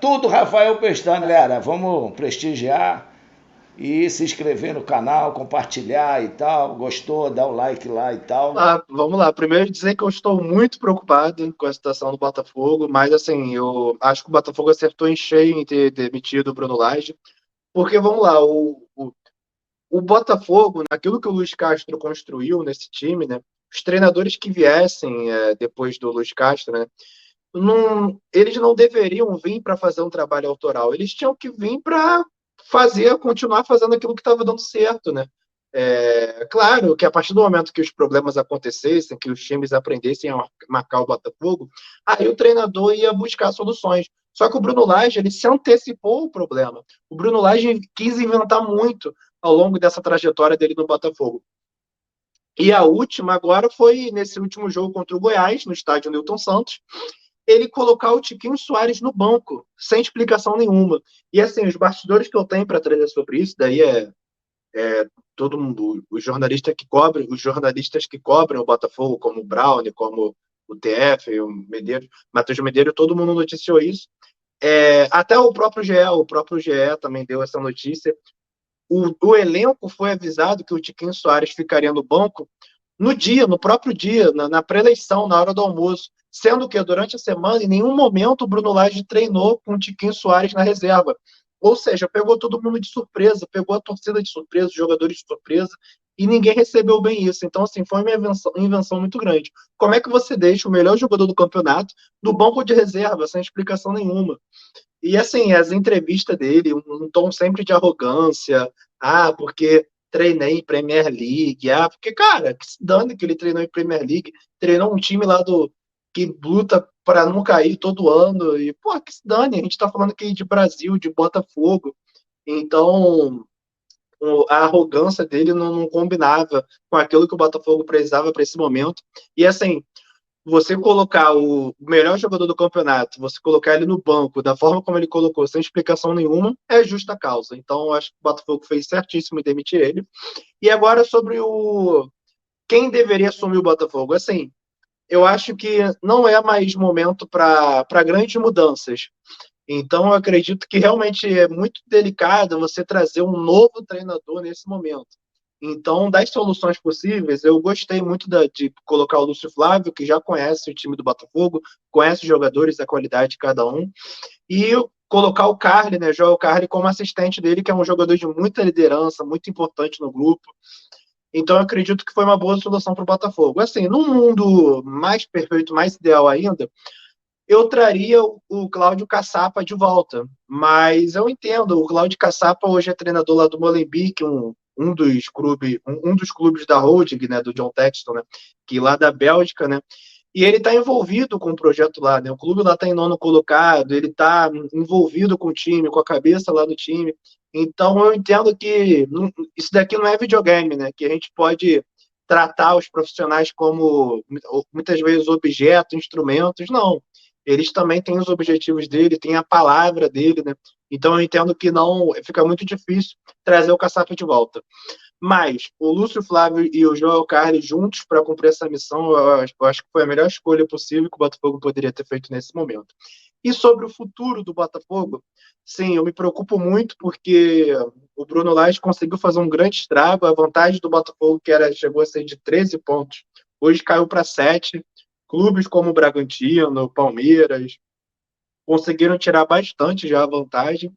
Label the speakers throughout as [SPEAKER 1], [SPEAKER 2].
[SPEAKER 1] Tudo Rafael Pestana, galera. Vamos prestigiar e se inscrever no canal, compartilhar e tal. Gostou? Dá o like lá e tal.
[SPEAKER 2] Vamos lá. Primeiro dizer que eu estou muito preocupado com a situação do Botafogo, mas assim, eu acho que o Botafogo acertou em cheio em ter demitido o Bruno Lage, porque vamos lá, o Botafogo, naquilo que o Luiz Castro construiu nesse time, né? Os treinadores que viessem depois do Luiz Castro, né? Eles não deveriam vir para fazer um trabalho autoral, eles tinham que vir para continuar fazendo aquilo que estava dando certo, né? Claro que a partir do momento que os problemas acontecessem, que os times aprendessem a marcar o Botafogo, aí o treinador ia buscar soluções. Só que o Bruno Lage, ele se antecipou ao problema. O Bruno Lage quis inventar muito ao longo dessa trajetória dele no Botafogo. E a última agora foi nesse último jogo contra o Goiás, no estádio Newton Santos, ele colocar o Tiquinho Soares no banco, sem explicação nenhuma. E assim, os bastidores que eu tenho para trazer sobre isso, daí todo mundo, os jornalistas que cobrem o Botafogo, como o Brown, como o TF, o Medeiros, Matheus Medeiros, todo mundo noticiou isso. Até o próprio GE também deu essa notícia. O elenco foi avisado que o Tiquinho Soares ficaria no banco no próprio dia, na pré-eleição, na hora do almoço. Sendo que durante a semana, em nenhum momento, o Bruno Lage treinou com o Tiquinho Soares na reserva. Ou seja, pegou todo mundo de surpresa, pegou a torcida de surpresa, os jogadores de surpresa, e ninguém recebeu bem isso. Então, assim, foi uma invenção muito grande. Como é que você deixa o melhor jogador do campeonato no banco de reserva, sem explicação nenhuma? E assim, as entrevistas dele, um tom sempre de arrogância. Porque treinei em Premier League. Porque, cara, que se dane que ele treinou em Premier League. Treinou um time lá que luta para não cair todo ano. E, pô, que se dane. A gente tá falando aqui de Brasil, de Botafogo. Então, a arrogância dele não combinava com aquilo que o Botafogo precisava para esse momento. E assim, você colocar o melhor jogador do campeonato, você colocar ele no banco da forma como ele colocou, sem explicação nenhuma, é justa causa. Então, eu acho que o Botafogo fez certíssimo em demitir ele. E agora sobre quem deveria assumir o Botafogo. Assim, eu acho que não é mais momento para grandes mudanças. Então, eu acredito que realmente é muito delicado você trazer um novo treinador nesse momento. Então, das soluções possíveis, eu gostei muito de colocar o Lúcio Flávio, que já conhece o time do Botafogo, conhece os jogadores, a qualidade de cada um, e colocar o Carly, né, Joel Carly, como assistente dele, que é um jogador de muita liderança, muito importante no grupo. Então, eu acredito que foi uma boa solução para o Botafogo. Assim, num mundo mais perfeito, mais ideal ainda, eu traria o Cláudio Caçapa de volta. Mas eu entendo, o Cláudio Caçapa hoje é treinador lá do Molenbeek, um dos clubes da holding, né, do John Texton, né, que lá da Bélgica, né, e ele está envolvido com o projeto lá, né, o clube lá está em nono colocado, ele está envolvido com o time, com a cabeça lá do time, então eu entendo que isso daqui não é videogame, né, que a gente pode tratar os profissionais como muitas vezes objetos, instrumentos, não. Eles também têm os objetivos dele, têm a palavra dele, né? Então eu entendo que não fica muito difícil trazer o Caçapa de volta. Mas o Lúcio Flávio e o Joel Carli juntos para cumprir essa missão, eu acho que foi a melhor escolha possível que o Botafogo poderia ter feito nesse momento. E sobre o futuro do Botafogo, sim, eu me preocupo muito porque o Bruno Lage conseguiu fazer um grande estrago. A vantagem do Botafogo, chegou a ser de 13 pontos, hoje caiu para 7. Clubes como o Bragantino, Palmeiras, conseguiram tirar bastante já a vantagem.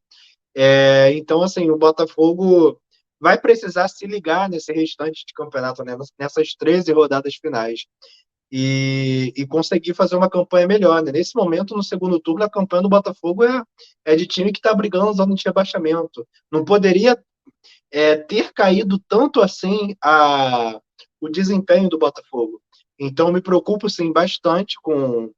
[SPEAKER 2] Então, assim, o Botafogo vai precisar se ligar nesse restante de campeonato, né, nessas 13 rodadas finais. E conseguir fazer uma campanha melhor. Né? Nesse momento, no segundo turno, a campanha do Botafogo é de time que está brigando zona de rebaixamento. Não poderia ter caído tanto assim o desempenho do Botafogo. Então, me preocupo, sim, bastante com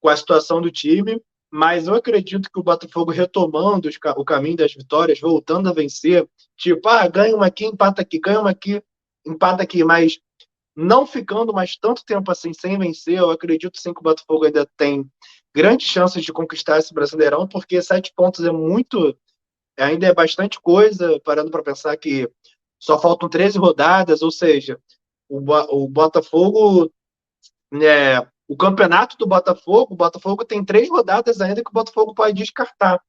[SPEAKER 2] a situação do time, mas eu acredito que o Botafogo retomando o caminho das vitórias, voltando a vencer, tipo, ganha uma aqui, empata aqui, ganha uma aqui, empata aqui, mas não ficando mais tanto tempo assim sem vencer, eu acredito sim que o Botafogo ainda tem grandes chances de conquistar esse Brasileirão, porque 7 pontos ainda é bastante coisa, parando para pensar que só faltam 13 rodadas, ou seja, o Botafogo, né, o campeonato do Botafogo, o Botafogo tem 3 rodadas ainda que o Botafogo pode descartar.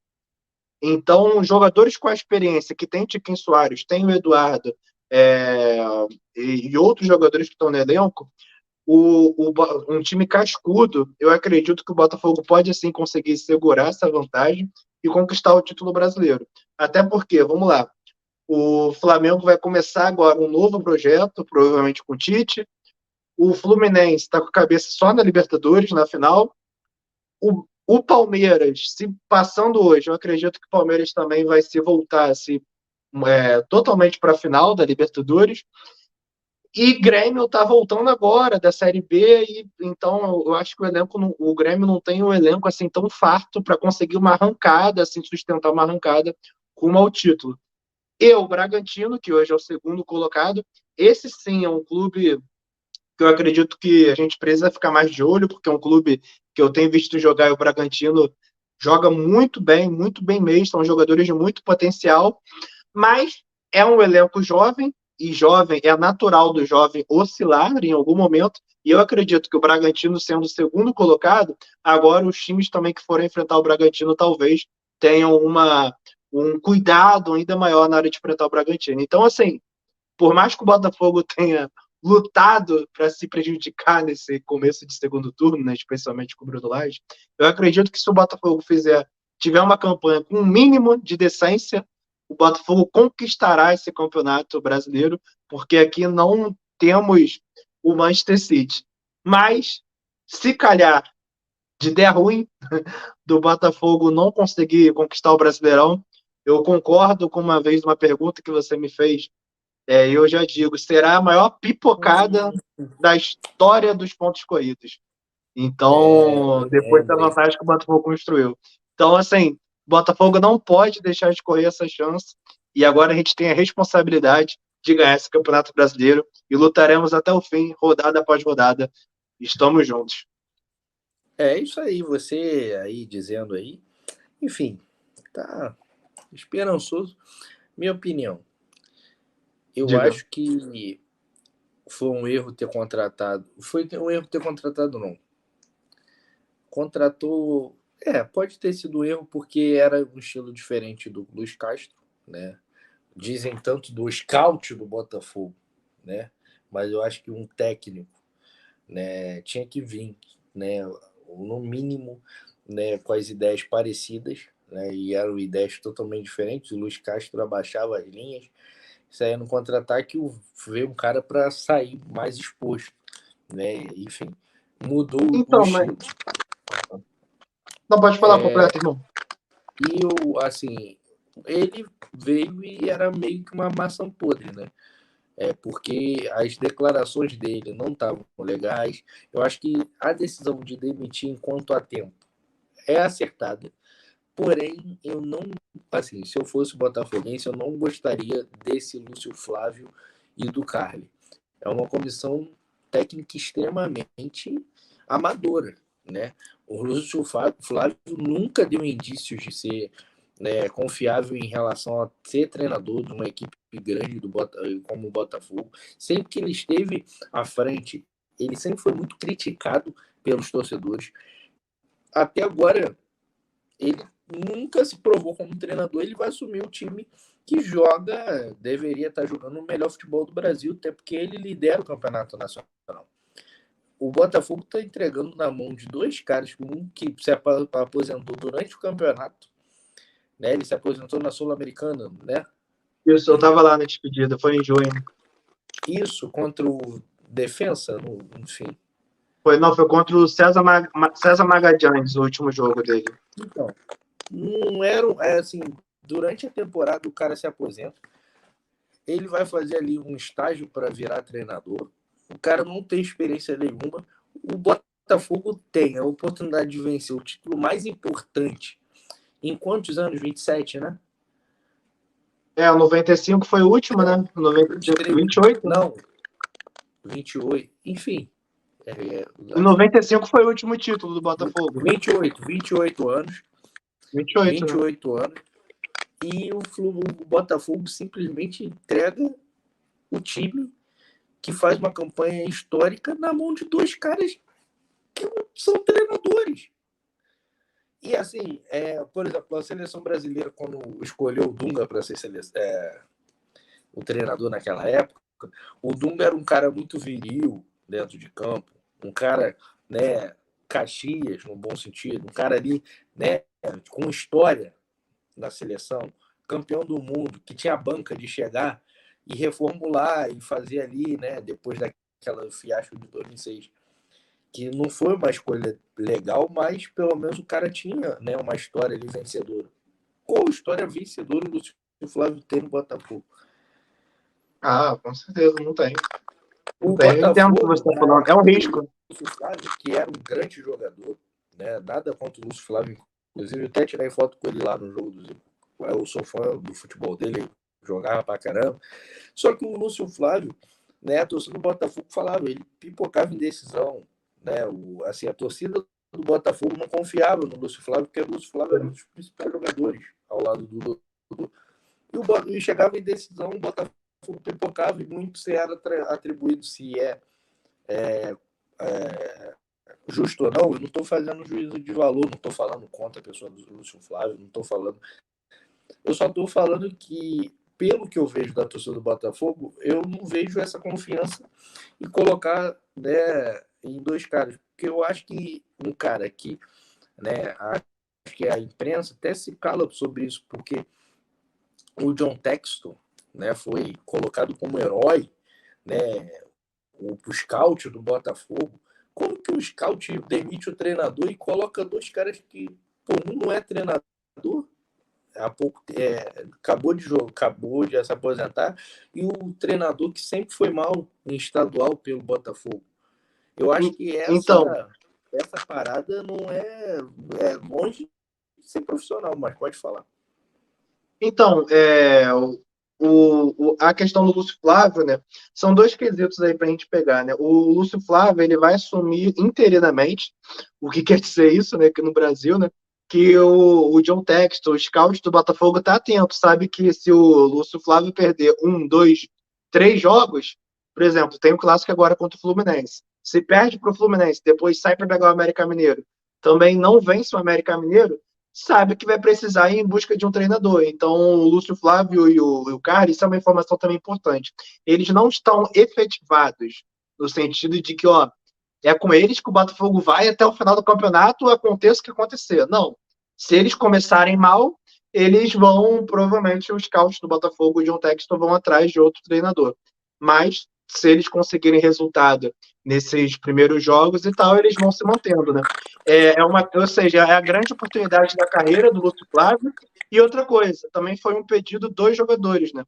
[SPEAKER 2] Então, jogadores com a experiência, que tem Tiquinho Soares, tem o Eduardo, é, e outros jogadores que estão no elenco, um time cascudo, eu acredito que o Botafogo pode, assim, conseguir segurar essa vantagem e conquistar o título brasileiro. Até porque, vamos lá, o Flamengo vai começar agora um novo projeto, provavelmente com o Tite. O Fluminense está com a cabeça só na Libertadores, na final. O Palmeiras, se passando hoje, eu acredito que o Palmeiras também vai se voltar totalmente para a final da Libertadores. E Grêmio está voltando agora da Série B, e então eu acho que o Grêmio não tem um elenco assim tão farto para conseguir uma arrancada, assim, sustentar uma arrancada rumo ao título. E o Bragantino, que hoje é o segundo colocado, esse sim é um clube que eu acredito que a gente precisa ficar mais de olho, porque é um clube que eu tenho visto jogar, e o Bragantino joga muito bem mesmo, são jogadores de muito potencial, mas é um elenco jovem, e jovem é natural do jovem oscilar em algum momento, e eu acredito que o Bragantino, sendo o segundo colocado, agora os times também que forem enfrentar o Bragantino talvez tenham um cuidado ainda maior na hora de enfrentar o Bragantino. Então, assim, por mais que o Botafogo tenha lutado para se prejudicar nesse começo de segundo turno, né, especialmente com o Bruno Lage, eu acredito que se o Botafogo tiver uma campanha com um mínimo de decência, o Botafogo conquistará esse campeonato brasileiro, porque aqui não temos o Manchester City. Mas, se calhar de der ruim do Botafogo não conseguir conquistar o Brasileirão, eu concordo com uma pergunta que você me fez, eu já digo, será a maior pipocada da história dos pontos corridos. Então, depois da vantagem que o Botafogo construiu. Então, assim, o Botafogo não pode deixar de correr essa chance, e agora a gente tem a responsabilidade de ganhar esse Campeonato Brasileiro e lutaremos até o fim, rodada após rodada. Estamos juntos.
[SPEAKER 3] É isso aí, você aí dizendo aí. Enfim, tá esperançoso. Minha opinião, eu
[SPEAKER 2] Diga.
[SPEAKER 3] acho que foi um erro ter contratado. Foi um erro ter contratado, não. Contratou. Pode ter sido um erro porque era um estilo diferente do Luiz Castro, né? Dizem tanto do scout do Botafogo, né? Mas eu acho que um técnico, né, tinha que vir, né, no mínimo, né, com as ideias parecidas, né, e eram ideias totalmente diferentes. O Luiz Castro abaixava as linhas, saía no contra-ataque, veio um cara para sair mais exposto, né? Enfim, mudou o
[SPEAKER 2] Então, mas
[SPEAKER 3] estilo.
[SPEAKER 2] não pode falar completo, irmão.
[SPEAKER 3] E assim, ele veio e era meio que uma maçã podre, né? Porque as declarações dele não estavam legais. Eu acho que a decisão de demitir enquanto há tempo é acertada. Porém, eu não. Assim, se eu fosse botafoguense, eu não gostaria desse Lúcio Flávio e do Carli. É uma comissão técnica extremamente amadora, né? O Lúcio Flávio nunca deu indícios de ser, né, confiável em relação a ser treinador de uma equipe grande como o Botafogo. Sempre que ele esteve à frente, ele sempre foi muito criticado pelos torcedores. Até agora, ele nunca se provou como treinador. Ele vai assumir o time que deveria estar jogando o melhor futebol do Brasil, até porque ele lidera o campeonato nacional. O Botafogo está entregando na mão de dois caras, um que se aposentou durante o campeonato, né? Ele se aposentou na Sul-Americana, né?
[SPEAKER 2] Isso, eu estava lá na despedida, foi em junho.
[SPEAKER 3] Isso, contra o Defensa, enfim.
[SPEAKER 2] Foi contra o César Magalhães, o último jogo dele.
[SPEAKER 3] Então, não era assim, durante a temporada o cara se aposenta, ele vai fazer ali um estágio para virar treinador, o cara não tem experiência nenhuma, o Botafogo tem a oportunidade de vencer o título mais importante em quantos anos? 27, né?
[SPEAKER 2] O 95 foi o último, né? 28.
[SPEAKER 3] Não, 28, enfim.
[SPEAKER 2] O 95 foi o último título do Botafogo.
[SPEAKER 3] 28 anos.
[SPEAKER 2] 28
[SPEAKER 3] anos. E o Botafogo simplesmente entrega o time que faz uma campanha histórica na mão de dois caras que são treinadores. E assim, por exemplo, a seleção brasileira, quando escolheu o Dunga para ser o treinador naquela época, o Dunga era um cara muito viril dentro de campo, um cara, né, Caxias, no bom sentido, um cara ali, né, com história na seleção, campeão do mundo, que tinha a banca de chegar e reformular e fazer ali, né, depois daquela fiasco de 2006, que não foi uma escolha legal, mas pelo menos o cara tinha, né, uma história ali vencedora. Qual história vencedora do Flávio tem no Botafogo?
[SPEAKER 2] Ah, com certeza, não tem.
[SPEAKER 3] O
[SPEAKER 2] Não tem, eu entendo o que
[SPEAKER 3] Botafogo,
[SPEAKER 2] você está falando. É um risco.
[SPEAKER 3] o Lúcio Flávio, que era um grande jogador, né? Nada contra o Lúcio Flávio, inclusive eu até tirei foto com ele lá no jogo do Zico. Eu sou fã do futebol dele, jogava pra caramba. Só que o Lúcio Flávio, né, a torcida do Botafogo falava, ele pipocava em decisão, né? Assim, a torcida do Botafogo não confiava no Lúcio Flávio, porque o Lúcio Flávio era um dos principais jogadores ao lado do e chegava em decisão, o Botafogo pipocava e muito se era atribuído se justo ou não. Eu não estou fazendo juízo de valor, não estou falando contra a pessoa do Lúcio Flávio, não estou falando. Eu só estou falando que, pelo que eu vejo da torcida do Botafogo, eu não vejo essa confiança em colocar, né, em dois caras. Porque eu acho que um cara que, né, acho que a imprensa até se cala sobre isso, porque o John Textor, né, foi colocado como herói, né, o scout do Botafogo. Como que o scout demite o treinador e coloca dois caras que, pô, um não é treinador, há pouco acabou de se aposentar, e o treinador que sempre foi mal em estadual pelo Botafogo. Eu acho que
[SPEAKER 2] Então,
[SPEAKER 3] essa parada não é longe de ser profissional, mas pode falar.
[SPEAKER 2] Então, a questão do Lúcio Flávio, né? São dois quesitos aí para a gente pegar, né? O Lúcio Flávio ele vai assumir interinamente, o que quer dizer isso, né? Que no Brasil, né? Que o John Textor, o scout do Botafogo, tá atento, sabe que se o Lúcio Flávio perder 1, 2, 3 jogos, por exemplo, tem o clássico agora contra o Fluminense. Se perde para o Fluminense, depois sai para pegar o América Mineiro, também não vence o América Mineiro, sabe que vai precisar ir em busca de um treinador. Então, o Lúcio Flávio e o Carlos, isso é uma informação também importante. Eles não estão efetivados, no sentido de que, ó, é com eles que o Botafogo vai até o final do campeonato, aconteça o que acontecer. Não. Se eles começarem mal, eles vão, provavelmente, os scouts do Botafogo e de um Textor vão atrás de outro treinador. Mas, se eles conseguirem resultado nesses primeiros jogos e tal, eles vão se mantendo, né? Ou seja, é a grande oportunidade da carreira do Lúcio Flávio. E outra coisa, também foi um pedido dos jogadores, né?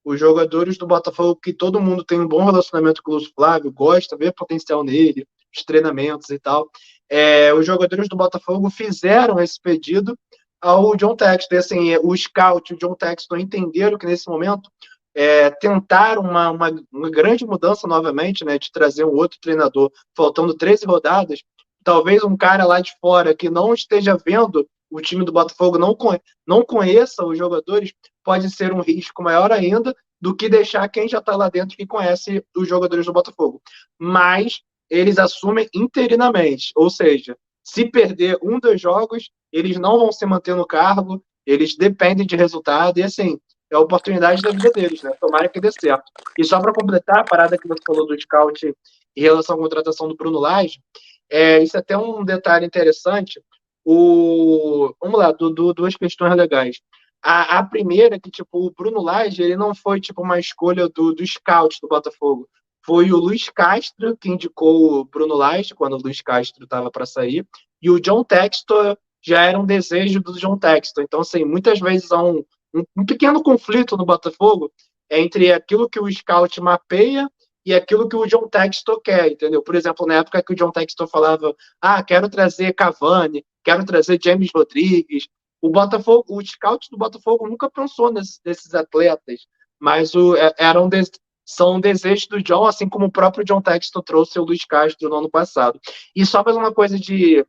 [SPEAKER 2] Os jogadores do Botafogo, que todo mundo tem um bom relacionamento com o Lúcio Flávio, gosta, vê potencial nele, os treinamentos e tal. Os jogadores do Botafogo fizeram esse pedido ao John Textor. Assim, o scout e o John Textor entenderam que nesse momento tentaram uma grande mudança novamente, né, de trazer um outro treinador, faltando 13 rodadas. Talvez um cara lá de fora que não esteja vendo o time do Botafogo, não conheça os jogadores, pode ser um risco maior ainda do que deixar quem já está lá dentro que conhece os jogadores do Botafogo. Mas eles assumem interinamente, ou seja, se perder 1, 2 jogos, eles não vão se manter no cargo, eles dependem de resultado, e assim, é a oportunidade da vida deles, né? Tomara que dê certo. E só para completar a parada que você falou do scout em relação à contratação do Bruno Lage, isso é até um detalhe interessante. Vamos lá, duas questões legais. A primeira é que, tipo, o Bruno Lage, ele não foi, tipo, uma escolha do scout do Botafogo. Foi o Luiz Castro que indicou o Bruno Lage, quando o Luiz Castro estava para sair, e o John Textor já era um desejo do John Textor. Então, assim, muitas vezes há um pequeno conflito no Botafogo entre aquilo que o scout mapeia e aquilo que o John Textor quer, entendeu? Por exemplo, na época que o John Textor falava, quero trazer Cavani, quero trazer James Rodrigues, o scout do Botafogo nunca pensou nesses atletas, mas são desejos do John, assim como o próprio John Textor trouxe o Luiz Castro no ano passado. E só mais uma coisa de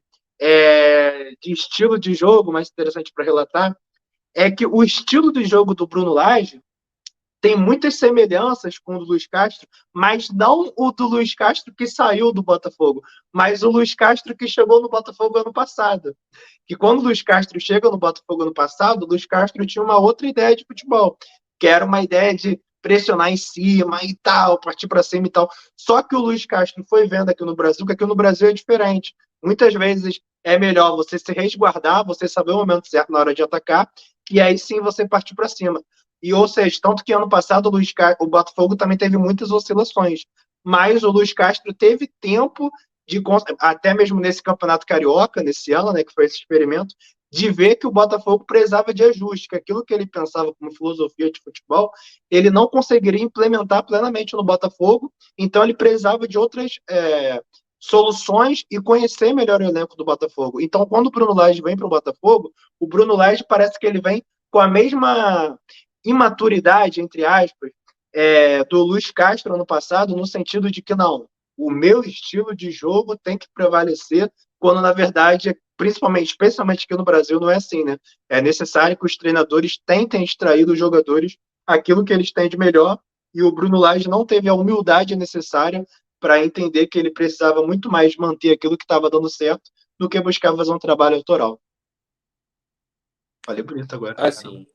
[SPEAKER 2] estilo de jogo, mais interessante para relatar, é que o estilo de jogo do Bruno Lage tem muitas semelhanças com o do Luiz Castro, mas não o do Luiz Castro que saiu do Botafogo, mas o Luiz Castro que chegou no Botafogo ano passado. Que quando o Luiz Castro chega no Botafogo ano passado, o Luiz Castro tinha uma outra ideia de futebol, que era uma ideia de pressionar em cima e tal, partir para cima e tal. Só que o Luiz Castro foi vendo aqui no Brasil que aqui no Brasil é diferente. Muitas vezes é melhor você se resguardar, você saber o momento certo na hora de atacar, e aí sim você partir para cima. E, ou seja, tanto que ano passado o Botafogo também teve muitas oscilações, mas o Luiz Castro teve tempo de, até mesmo nesse Campeonato Carioca, nesse ano, né, que foi esse experimento, de ver que o Botafogo precisava de ajuste, que aquilo que ele pensava como filosofia de futebol, ele não conseguiria implementar plenamente no Botafogo, então ele precisava de outras soluções e conhecer melhor o elenco do Botafogo. Então, quando o Bruno Lage vem para o Botafogo, o Bruno Lage parece que ele vem com a mesma imaturidade, entre aspas, do Luiz Castro ano passado, no sentido de que não, o meu estilo de jogo tem que prevalecer, quando na verdade, especialmente aqui no Brasil, não é assim, né? É necessário que os treinadores tentem extrair dos jogadores aquilo que eles têm de melhor, e o Bruno Lage não teve a humildade necessária para entender que ele precisava muito mais manter aquilo que estava dando certo do que buscar fazer um trabalho autoral. Falei bonito agora.
[SPEAKER 3] Assim,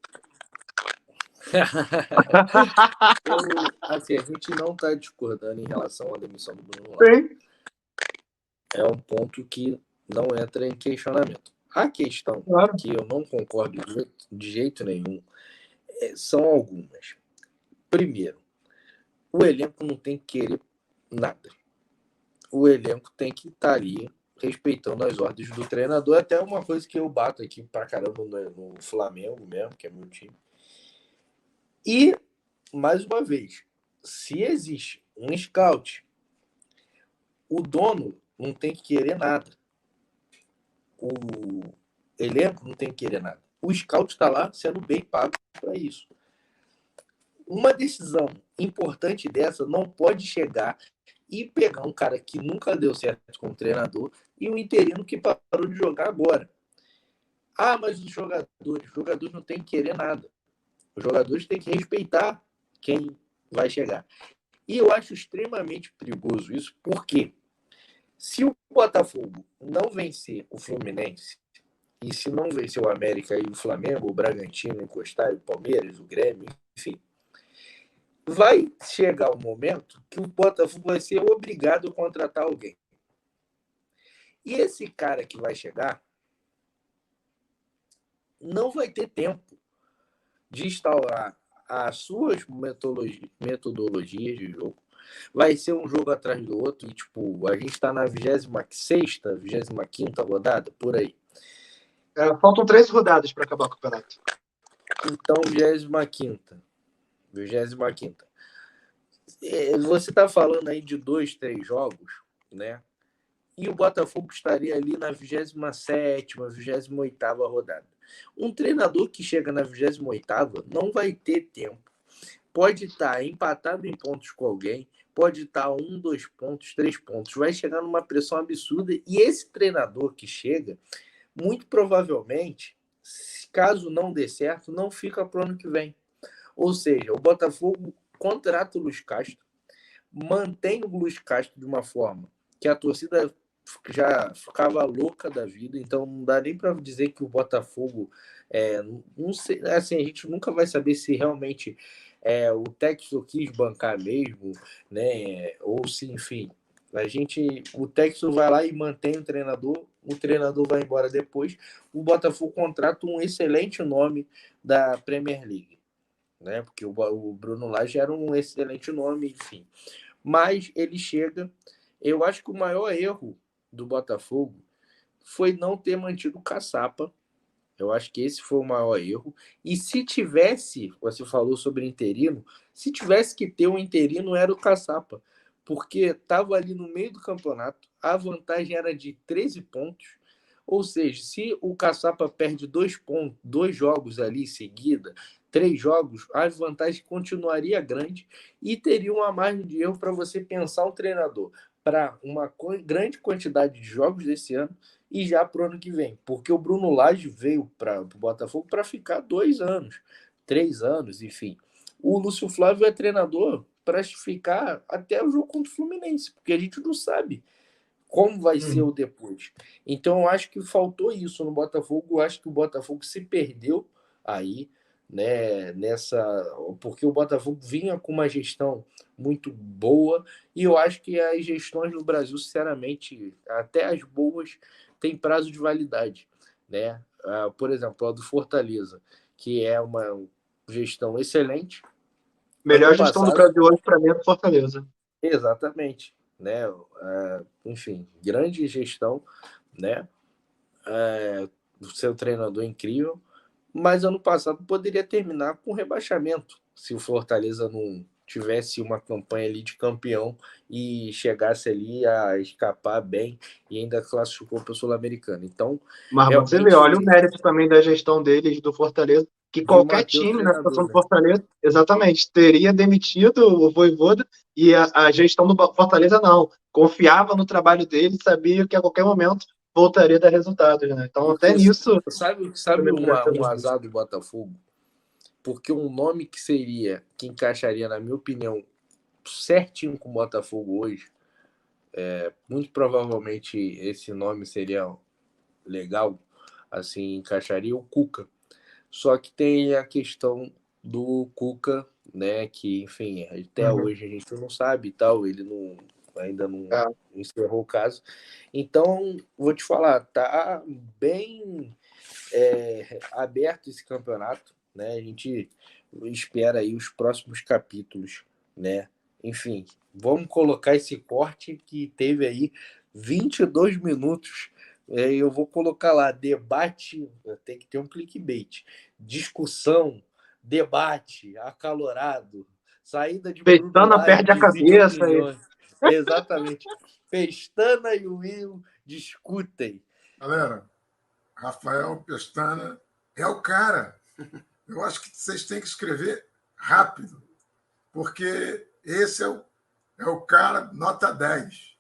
[SPEAKER 3] assim, a gente não está discordando em relação à demissão do Bruno Lage. É um ponto que não entra em questionamento. A questão que eu não concordo de jeito nenhum são algumas. Primeiro, o elenco não tem que querer nada. O elenco tem que estar ali respeitando as ordens do treinador. Até uma coisa que eu bato aqui pra caramba no Flamengo mesmo, que é meu time. E, mais uma vez, se existe um scout, o dono não tem que querer nada. O elenco não tem que querer nada. O scout está lá sendo bem pago para isso. Uma decisão importante dessa não pode chegar e pegar um cara que nunca deu certo como treinador e um interino que parou de jogar agora. Ah, mas os jogadores não têm que querer nada. Os jogadores têm que respeitar quem vai chegar. E eu acho extremamente perigoso isso, porque se o Botafogo não vencer o Fluminense, e se não vencer o América e o Flamengo, o Bragantino, encostar, o Palmeiras, o Grêmio, enfim, vai chegar um momento que o Botafogo vai ser obrigado a contratar alguém. E esse cara que vai chegar não vai ter tempo de instaurar as suas metodologias de jogo. Vai ser um jogo atrás do outro e, tipo, a gente está na 26ª, 25ª rodada, por aí.
[SPEAKER 2] Faltam 3 rodadas para acabar o campeonato.
[SPEAKER 3] Então, 25ª. Você está falando aí de 2, 3 jogos, né? E o Botafogo estaria ali na 27ª, 28ª rodada. Um treinador que chega na 28ª não vai ter tempo. Pode estar empatado em pontos com alguém, pode estar 1, 2 pontos, 3 pontos. Vai chegar numa pressão absurda. E esse treinador que chega, muito provavelmente, caso não dê certo, não fica para o ano que vem. Ou seja, o Botafogo contrata o Luiz Castro, mantém o Luiz Castro de uma forma que a torcida já ficava louca da vida, então não dá nem para dizer que o Botafogo não sei, assim, a gente nunca vai saber se realmente o Textor quis bancar mesmo, né? Ou se, enfim, o Textor vai lá e mantém o treinador vai embora depois, o Botafogo contrata um excelente nome da Premier League, né? Porque o Bruno Lage era um excelente nome, enfim. Mas ele chega. Eu acho que o maior erro do Botafogo foi não ter mantido o Caçapa. Eu acho que esse foi o maior erro. E se tivesse, você falou sobre interino, se tivesse que ter um interino, era o Caçapa. Porque estava ali no meio do campeonato, a vantagem era de 13 pontos. Ou seja, se o Caçapa perde 2 pontos, 2 jogos ali em seguida, 3 jogos, a vantagem continuaria grande e teria uma margem de erro para você pensar um treinador para uma grande quantidade de jogos desse ano e já para o ano que vem. Porque o Bruno Lage veio para o Botafogo para ficar 2 anos, 3 anos, enfim. o Lúcio Flávio é treinador para ficar até o jogo contra o Fluminense, porque a gente não sabe como vai ser o depois. Então, eu acho que faltou isso no Botafogo. Eu acho que o Botafogo se perdeu aí, né, porque o Botafogo vinha com uma gestão muito boa e eu acho que as gestões no Brasil, sinceramente, até as boas, têm prazo de validade, né? Por exemplo, a do Fortaleza, que é uma gestão excelente.
[SPEAKER 2] Melhor
[SPEAKER 3] Ano
[SPEAKER 2] gestão do
[SPEAKER 3] passado,
[SPEAKER 2] Brasil hoje para mim é do Fortaleza.
[SPEAKER 3] exatamente, né? Enfim, grande gestão, né? O seu treinador incrível, mas ano passado poderia terminar com rebaixamento se o Fortaleza não tivesse uma campanha ali de campeão e chegasse ali a escapar bem e ainda classificou para o Sul-Americano. Então,
[SPEAKER 2] Mas você vê,
[SPEAKER 3] realmente,
[SPEAKER 2] olha o mérito também da gestão deles do Fortaleza, que
[SPEAKER 3] de
[SPEAKER 2] qualquer
[SPEAKER 3] manter o
[SPEAKER 2] time na
[SPEAKER 3] treinador,
[SPEAKER 2] situação do
[SPEAKER 3] né?
[SPEAKER 2] Fortaleza, exatamente, teria demitido o Vojvoda e a gestão do Fortaleza não. Confiava no trabalho dele, sabia que a qualquer momento voltaria a dar resultados, né? Então, até
[SPEAKER 3] Porque
[SPEAKER 2] nisso,
[SPEAKER 3] sabe
[SPEAKER 2] também merece
[SPEAKER 3] um
[SPEAKER 2] elogio.
[SPEAKER 3] azar do Botafogo? Porque um nome que encaixaria, na minha opinião, certinho com o Botafogo hoje, muito provavelmente esse nome seria legal, assim, encaixaria o Cuca. Só que tem a questão do Cuca, né, que, enfim, até
[SPEAKER 2] Uhum.
[SPEAKER 3] hoje a gente não sabe e tal, ele ainda não
[SPEAKER 2] É.
[SPEAKER 3] encerrou o caso. Então, vou te falar, tá bem aberto esse campeonato, né? A gente espera aí os próximos capítulos, né? Enfim, vamos colocar esse corte que teve aí 22 minutos. Eu vou colocar lá, debate, tem que ter um clickbait, discussão, debate, acalorado, saída de Bruno
[SPEAKER 2] Pestana
[SPEAKER 3] Lage,
[SPEAKER 2] perde a
[SPEAKER 3] divide
[SPEAKER 2] cabeça aí.
[SPEAKER 3] opiniões. Exatamente. Pestana e Will discutem.
[SPEAKER 4] Galera, Rafael Pestana é o cara. Eu acho que vocês têm que escrever rápido, porque esse é o cara nota 10.